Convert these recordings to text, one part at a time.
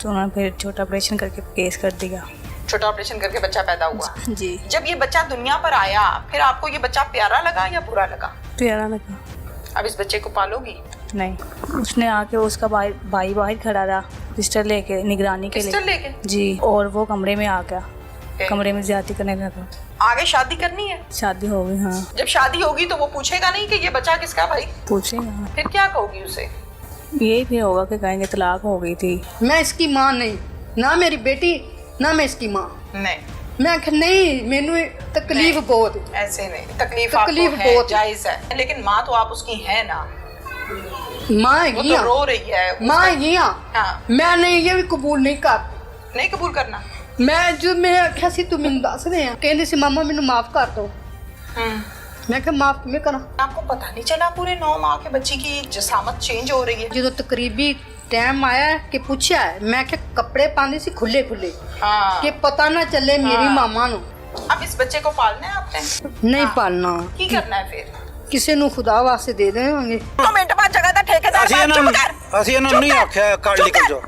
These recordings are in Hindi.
तो उन्होंने फिर छोटा ऑपरेशन करके केस कर दिया। छोटा ऑपरेशन करके बच्चा पैदा हुआ। जी। जब ये बच्चा दुनिया पर आया फिर आपको ये बच्चा प्यारा लगा या बुरा लगा? प्यारा लगा। अब इस बच्चे को पालोगी? नहीं, उसने आके उसका भाई बाहर खड़ा रहा पिस्टल लेके निगरानी के लिए जी, और वो कमरे में आ गया, कमरे में ज्यादती करने लगा। आगे शादी करनी है? शादी हो गई। हाँ। जब शादी होगी तो वो पूछेगा नहीं कि ये बच्चा किसका भाई? पूछेगा। फिर क्या कहोगी उसे? यही फिर होगा कि कहेंगे तलाक हो गई थी। मैं इसकी माँ नहीं, ना मेरी बेटी, ना मैं इसकी माँ। नहीं, मैं आखिर नहीं, मैनू तकलीफ बहुत। ऐसे नहीं, तकलीफ बहुत जायज है, लेकिन माँ तो आप उसकी है ना। माँ वो तो रो रही है। माँ हाँ। मैं नहीं, ये भी कबूल नहीं कबूल करना। मैं जो मैं आख्या सी तू मैनू दस दे, कहंदी सी मामा मैनू माफ कर दो। मैं क्या माफ किवें करा? आपको पता नहीं चला पूरे 9 माह के बच्चे की जिसामत चेंज हो रही है? जो तकरीबी टाइम आया कि पूछा है, मैं क्या कपड़े पाने सी खुले खुले कि पता ना चले मेरी मामा नु। अब इस बच्चे को पालना है आपने? नहीं पालना। की करना है फिर? किसी नु खुदा वास्ते दे देंगे। तो मिनट बाद जगह दा ठेकेदार चुप कर। ਅਸੀਂ ਇਹਨਾਂ ਨੂੰ ਨਹੀਂ ਆਖਿਆ ਕੱਢ ਨਿਕਲ ਜਾਓ।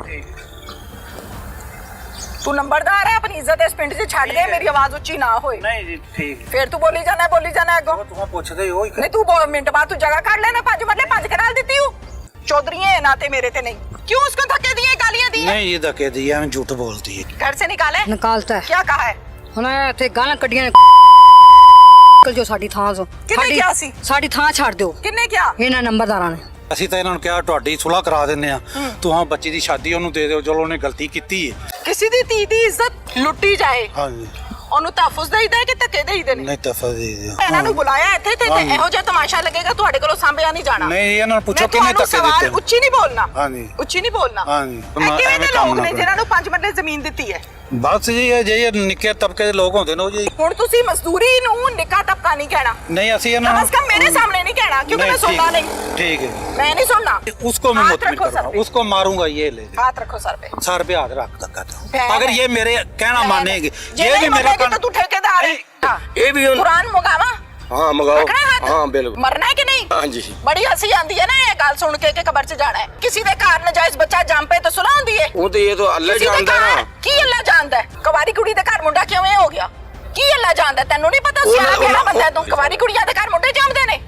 तू नंबरदार है, अपनी इज्जत इस पिंड से छाड़ दे, मेरी आवाज ऊंची ना होए। नहीं जी ठीक। फिर तू बोली जाना है अगो। तू पूछदे हो ही। नहीं तू मिनट बाद तू जगह काट लेना, 5 मरले 5 करा देती हूं। चौधरी है नाते मेरे ते नहीं। क्यों उसको धक्के दिए, गालियां दी? नहीं ये धक्के दिए, मैं झूठ बोलती है। घर से निकाले? निकालता है। क्या कहा है? हुन इथे गाਲਾਂ ਕੱਢੀਆਂ ਨੇ ਕਲ ਜੋ ਸਾਡੀ ਥਾਂ ਤੋਂ। ਕਿੰਨੇ ਕਿਹਾ ਸੀ? ਸਾਡੀ ਥਾਂ ਛੱਡ ਦਿਓ। ਕਿੰਨੇ ਕਿਹਾ? ਇਹਨਾਂ ਨੰਬਰਦਾਰਾਂ ਨੇ। ਅਸੀਂ ਤਾਂ ਇਹਨਾਂ ਨੂੰ ਕਿਹਾ ਤੁਹਾਡੀ ਸੁਲ੍ਹਾ ਕਰਾ ਦਿੰਨੇ ਆ, ਤੂੰ ਹਾਂ ਬੱਚੀ ਦੀ ਸ਼ਾਦੀ ਉਹਨੂੰ ਦੇ ਦਿਓ, ਚਲੋ ਉਹਨੇ ਗਲਤੀ ਕੀਤੀ ਹੈ। ਕਿਸੇ ਦੀ ਧੀ ਦੀ ਇੱਜ਼ਤ ਲੁੱਟੀ ਜਾਏ ਹਾਂਜੀ, ਉਹਨੂੰ ਤਹਫੁਜ਼ ਦੇਈਦਾ ਹੈ ਕਿ ਧੱਕੇ ਦੇਈਦੇ ਨੇ? ਨਹੀਂ ਤਫਾ ਦੇ ਦਿਓ। ਇਹਨਾਂ ਨੂੰ ਬੁਲਾਇਆ ਇੱਥੇ ਤੇ ਇਹੋ ਜਿਹਾ ਤਮਾਸ਼ਾ ਲੱਗੇਗਾ, ਤੁਹਾਡੇ ਕੋਲੋਂ ਸਾਂਭਿਆ ਨਹੀਂ ਜਾਣਾ। ਨਹੀਂ ਇਹਨਾਂ ਨੂੰ ਪੁੱਛੋ ਕਿੰਨੇ ਧੱਕੇ ਦਿੱਤੇ। ਉੱਚੀ ਨਹੀਂ ਬੋਲਣਾ। ਹਾਂਜੀ ਉੱਚੀ ਨਹੀਂ ਬੋਲਣਾ। ਹਾਂਜੀ। ਕਿਵੇਂ ਦੇ ਲੋਕ ਨੇ ਜਿਨ੍ਹਾਂ ਨੂੰ 5 ਮਰਲੇ ਜ਼ਮੀਨ ਦਿੱਤੀ ਹੈ? ਬਸ ਜੀ ਇਹ ਜੇ ਨਿੱਕੇ ਤਬਕੇ ਦੇ ਲੋਕ ਹੁੰਦੇ ਨੇ ਉਹ ਜੀ। ਹੁਣ ਤੁਸੀਂ ਮਜ਼ਦੂਰੀ ਨੂੰ ਨਿੱਕਾ ਤਬਕਾ ਨਹੀਂ ਕਹਿਣਾ। नहीं ਅਸੀਂ ਇਹਨਾਂ ਨੂੰ बस कम मेरे सामने नहीं कहना क्योंकि मैं सुनना नहीं। ठीक है, मैं नहीं सुनना। उसको मैं हाथ मुतमिन रखो करूंगा, सर पे। उसको मारूंगा। ये ले हाथ रखो सर पे। सर पे हाथ रख धक्का दो। बहन अगर है। ये मेरे कहना मानेगी, ये ये भी मेरा तो तू ठेकेदार है। ये भी कुरान मंगावा? हाँ मंगाओ। हाँ बिल्कुल। मरना है कि नहीं? हाँ जी। बड़ी हंसी आंदी है ना ये गाल सुन के कब्र च जाना है। किसी दे घर नाजायज बच्चा जम पे तो सुलह होंदी है? वो तो ये तो अल्लाह जानता है ना। की अल्लाह जानदा है? कुवारी कुड़ी दे घर मुंडा क्यों हो गया? की अल्लाह जानदा है? तैनू नहीं पता सियाना केड़ा बंदा है? तू कुवारी कुड़ियां दे घर मुंडे जमदे ने?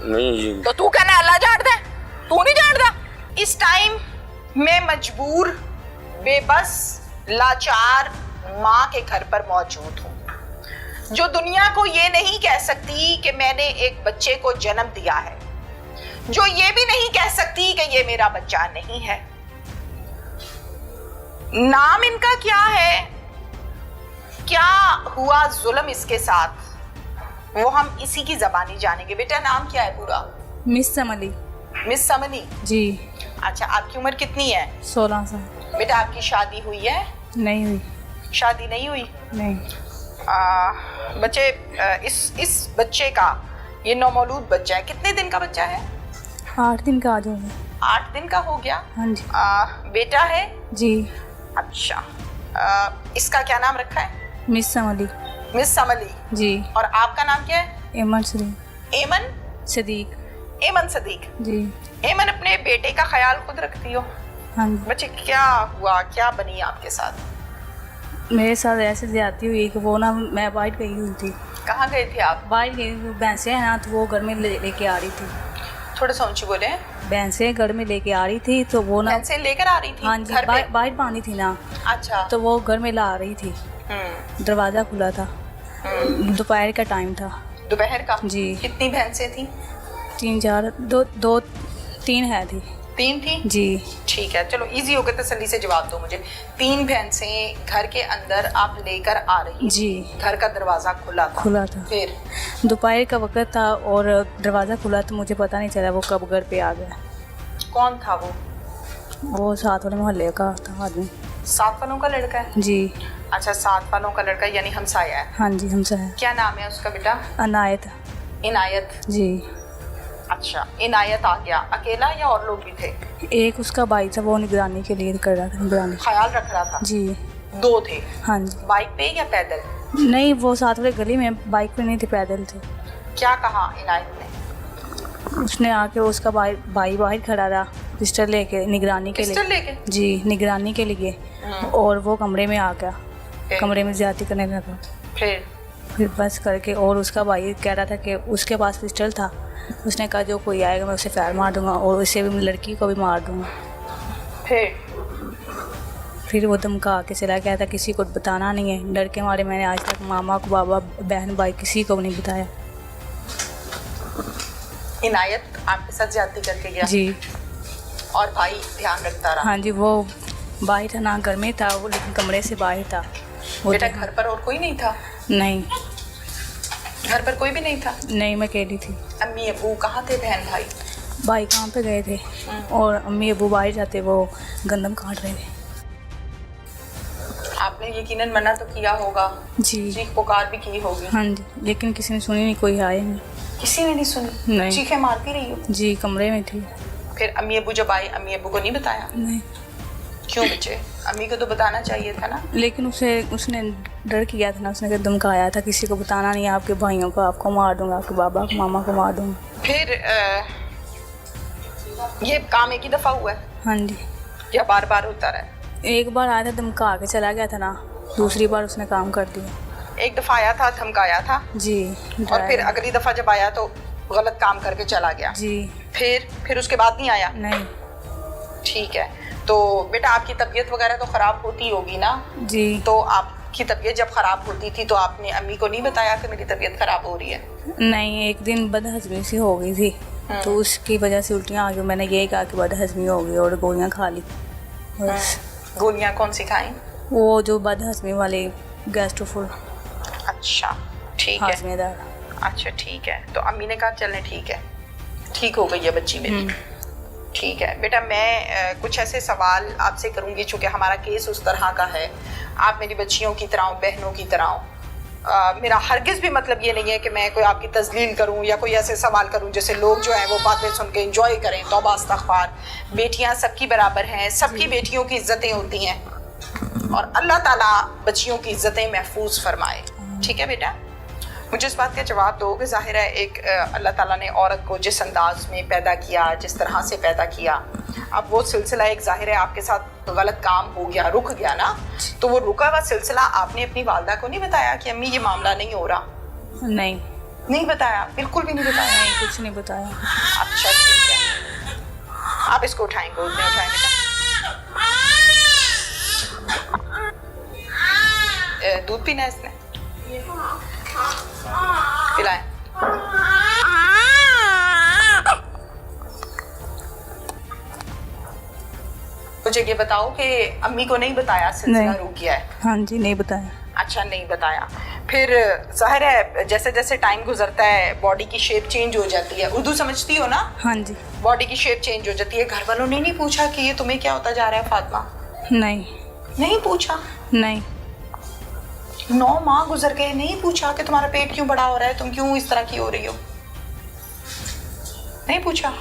नहीं जी। तो तू कहना अल्लाह जानदा है, तू नहीं जानदा। इस टाइम मैं मजबूर, बेबस, लाचार माँ के घर पर मौजूद हूँ, जो दुनिया को ये नहीं कह सकती कि मैंने एक बच्चे को जन्म दिया है, जो ये भी नहीं कह सकती कि ये मेरा बच्चा नहीं है। नाम इनका क्या है, क्या हुआ जुल्म इसके साथ, वो हम इसी की जबानी जानेंगे। बेटा नाम क्या है पूरा? मिस समली। मिस समनी जी। अच्छा, आपकी उम्र कितनी है? 16 साल। बेटा आपकी शादी हुई है? नहीं हुई। शादी नहीं हुई? नहीं। बच्चे इस बच्चे का, ये नौमौलूद बच्चा है, कितने दिन का बच्चा है? 8 दिन का आ जाएगा। 8 दिन का हो गया। हाँ जी। बेटा है? जी। अच्छा, इसका क्या नाम रखा है? मिस समली। मिस समली। जी। और आपका नाम क्या है? एमन सदीक। एमन सदीक। एमन सदीक जी। एमन अपने बेटे का ख्याल खुद रखती हो? हाँ जी। बच्चे क्या हुआ, क्या बनी आपके साथ? मेरे साथ ऐसे ज्यादती हुई कि वो ना, मैं बाहर गई हुई थी। कहाँ गए थे आप? बाहर गई, भैंसें हैं ना, तो वो घर में लेके आ रही थी। थोड़ा सा ऊंची बोले। भैंसें घर में लेके आ रही थी तो वो ना, भैंसें लेकर आ रही थी? हाँ जी, बाहर पानी थी ना। अच्छा। तो वो घर में ला रही थी, दरवाज़ा खुला था, दोपहर का टाइम था। दोपहर का? जी। कितनी भैंसें थी? 3 4 2 3 है थी। 3 थी? जी। ठीक है, चलो इजी हो गया, तसल्ली से जवाब दो मुझे। 3 भैंसें घर के अंदर आप लेकर आ रही जी। घर का दरवाजा खुला था? फिर दोपहर का वक्त था और दरवाज़ा खुला, तो मुझे पता नहीं चला वो कब घर पे आ गया। कौन था वो साथ वाले मोहल्ले का था आदमी। साथ वालों का लड़का है? जी। अच्छा, साथ वालों का लड़का यानी हमसाया है? हाँ जी, हमसाया है। क्या नाम है उसका बेटा? अनायत। इनायत। जी। अच्छा, इनायत आ गया अकेला या और लोग भी थे? एक उसका भाई था, वो निगरानी के लिए कर रहा था, निगरानी ख्याल रख रहा था। जी। 2 थे? हाँ जी। बाइक पे या पैदल? नहीं, वो साथ वाले गली में, बाइक पे नहीं थे, पैदल थे। क्या कहा इनायत ने? उसने आके उसका भाई बाहर खड़ा रहा सिस्टर लेके निगरानी के पिस्टल लिए लेके जी, निगरानी के लिए। और वो कमरे में आ गया, कमरे में ज्यादती करने लगा। फिर बस करके, और उसका भाई कह रहा था कि उसके पास पिस्टल था। उसने कहा जो कोई आएगा मैं उसे फायर मार दूंगा और उसे भी, लड़की को भी मार दूंगा। फिर वो धमका के चला गया था, किसी को बताना नहीं है। डर के मारे मैंने आज तक मामा को, बाबा, बहन, भाई किसी को भी नहीं बताया। इनायत आपके साथ ज्यादती करके गया जी और भाई ध्यान रखता रहा। हाँ जी, वो बाहर था ना, घर में था वो, लेकिन कमरे से बाहर था वो। बेटा घर पर और कोई नहीं था? नहीं, घर पर कोई भी नहीं था? नहीं, मैं अकेली थी। अम्मी अबू कहाँ थे, बहन भाई? भाई काम पे गए थे और अम्मी अबू बाहर जाते, वो गंदम काट रहे थे। आपने यकीनन मना तो किया होगा, जी चीख पुकार भी की होगी। हाँ जी, लेकिन किसी ने सुनी नहीं, कोई आया नहीं। किसी ने नहीं सुनी? नहीं। चीखें मारती रही हो? जी, कमरे में थी। फिर अम्मी अबू जब आए, अम्मी अबू को नहीं बताया? नहीं, क्यों बच्चे, अम्मी को तो बताना चाहिए था ना। लेकिन उसने डर किया था ना, उसने धमकाया था किसी को बताना नहीं, आपके भाइयों को आपको मार दूंगा, आपके बाबा को, मामा को मार दूंगा। फिर ये काम एक ही दफा हुआ है हाँ जी, या बार बार होता रहा? एक बार आया था, धमका के चला गया था ना, दूसरी बार उसने काम कर दिया। एक दफा आया था, धमकाया था जी, और फिर अगली दफा जब आया तो गलत काम करके चला गया। जी। फिर उसके बाद नहीं आया? नहीं। ठीक है, तो बेटा आपकी तबीयत वगैरह तो खराब होती होगी ना? जी। तो आपकी तबीयत जब खराब होती थी तो आपने अम्मी को नहीं बताया कि मेरी तबीयत खराब हो रही है? नहीं, एक दिन बदहजमी सी हो गई थी तो उसकी वजह से उल्टियाँ आ गई। मैंने यही कहा कि बदहजमी हो गई और गोलियाँ खा ली बस। गोलियाँ कौन सी खाई? वो जो बदहजमी वाली, गैस्ट्रोफुल। अच्छा ठीक है। हाजमेदार। अच्छा ठीक है, तो अम्मी ने कहा चलने ठीक है, ठीक हो गई है बच्ची मेरी। ठीक है बेटा, मैं कुछ ऐसे सवाल आपसे करूंगी चूंकि हमारा केस उस तरह का है। आप मेरी बच्चियों की तरह हो, बहनों की तरह हो। मेरा हरगिज़ भी मतलब ये नहीं है कि मैं कोई आपकी तजलील करूं या कोई ऐसे सवाल करूं जैसे लोग जो हैं वो बातें सुन के इंजॉय करें। तौबा इस्तग़फ़ार। बेटियां सबकी बराबर हैं, सबकी बेटियों की इज्जतें होती हैं और अल्लाह ताला बच्चियों की इज्जतें महफूज फरमाए। ठीक है बेटा, मुझे इस बात का जवाब दो कि ज़ाहिर है एक अल्लाह ताला ने औरत को जिस अंदाज में पैदा किया, जिस तरह से पैदा किया, अब वो सिलसिला एक ज़ाहिर है आपके साथ गलत काम हो गया, रुक गया ना, तो वो रुका हुआ सिलसिला आपने अपनी वालदा को नहीं बताया कि अम्मी ये मामला नहीं हो रहा? नहीं, नहीं बताया, बिल्कुल भी नहीं बताया? नहीं, कुछ नहीं बताया। अच्छा ठीक है, आप इसको उठाएं, गोद में उठाएं बेटा। दूध पीना है इसने, पिलाएं। मुझे ये बताओ कि अम्मी को नहीं बताया सिलसिला रुक गया है? हाँ जी, नहीं बताया। अच्छा नहीं बताया। फिर जाहिर है जैसे जैसे टाइम गुजरता है बॉडी की शेप चेंज हो जाती है। उर्दू समझती हो ना? हाँ जी। बॉडी की शेप चेंज हो जाती है। घर वालों ने नहीं पूछा कि ये तुम्हें क्या होता जा रहा है फातिमा? नहीं। नहीं पूछा? नहीं। 9 माह गुजर गए, नहीं पूछा कि तुम्हारा पेट क्यों बड़ा हो रहा है, तुम क्यों इस तरह की हो रही हो? नहीं पूछा?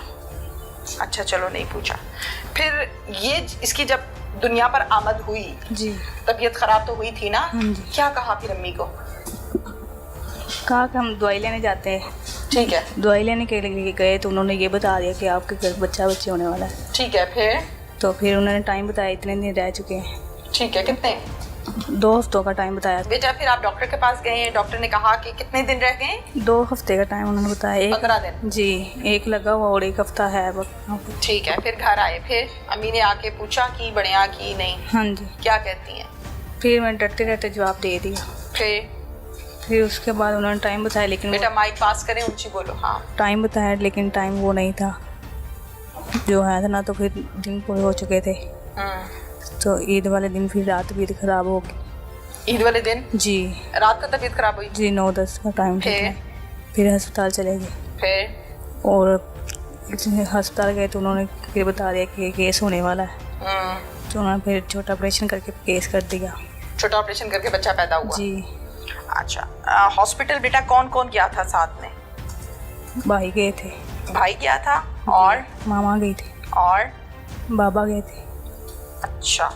अच्छा चलो नहीं पूछा। फिर ये इसकी जब दुनिया पर आमद हुई जी, तबीयत खराब तो हुई थी ना? हाँ जी। क्या कहा फिर अम्मी को? कहा कि हम दवाई लेने जाते हैं। ठीक है। दवाई लेने के लिए गए तो उन्होंने ये बता दिया कि आपके घर बच्चे होने वाला है। ठीक है। फिर उन्होंने टाइम बताया, इतने दिन रह चुके हैं। ठीक है, कितने? 2 हफ्तों का टाइम बताया। बेटा फिर आप डॉक्टर के पास गए हैं, डॉक्टर ने कहा कि कितने दिन रह गए? 2 हफ्ते का टाइम उन्होंने बताया। 15 दिन? जी, एक लगा हुआ और 1 हफ्ता है। ठीक है। फिर घर आए, फिर अम्मी ने आके पूछा कि बढ़िया की नहीं? हाँ जी। क्या कहती हैं? फिर मैं डरते डरते जवाब दे दिया। फिर उसके बाद उन्होंने टाइम बताया, लेकिन बेटा माइक पास करें, ऊंची बोलो। हाँ। टाइम बताया लेकिन टाइम वो नहीं था जो है था ना, तो फिर दिन पूरे हो चुके थे। तो ईद वाले दिन फिर रात भी ख़राब हो गई। ईद वाले दिन? जी। रात का तबीयत खराब हुई? जी, 9-10 का टाइम था। फिर अस्पताल चले गए। और अस्पताल गए तो उन्होंने फिर बता दिया कि केस होने वाला है। तो उन्होंने फिर छोटा ऑपरेशन करके केस कर दिया। छोटा ऑपरेशन करके बच्चा पैदा हुआ? जी। अच्छा, हॉस्पिटल बेटा कौन कौन गया था साथ में? भाई गए थे। भाई गया था और मामा गई थी और बाबा गए थे। अच्छा,